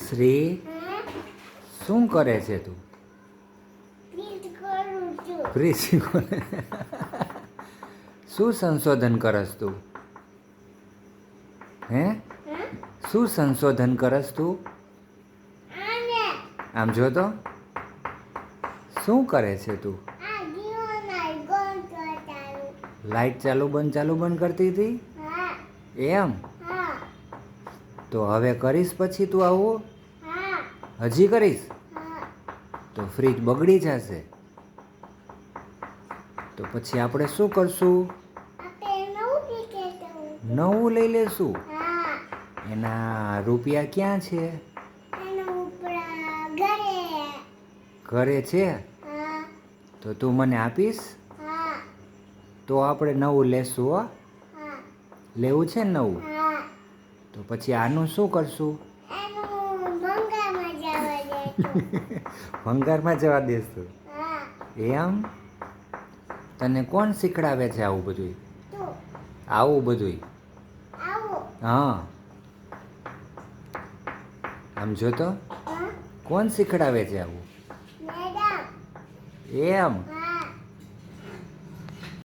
શ્રી શું કરે છે તું? ફ્રીજ શું સંશોધન કરસ તું? હે શું સંશોધન કરસ તું? આમ જો તો શું કરે છે તું? લાઈટ ચાલુ બંધ કરતી હતી એમ? તો હવે કરીશ પછી તું આવું? હજી કરીશ તો ફ્રીજ બગડી જશે. તો પછી આપણે શું કરશું? નવું લઈ લેશું. એના રૂપિયા ક્યાં છે? ઘરે છે. તો તું મને આપીશ? તો આપણે નવું લેશું. હો, લેવું છે ને નવું? તો પછી આનું શું કરશું? ભંગારમાં જવા દેશું એમ? તને કોણ શીખડાવે છે આવું બધું? આવું બધું? હા, આમ જો તો કોણ શીખડાવે છે આવું? એમ?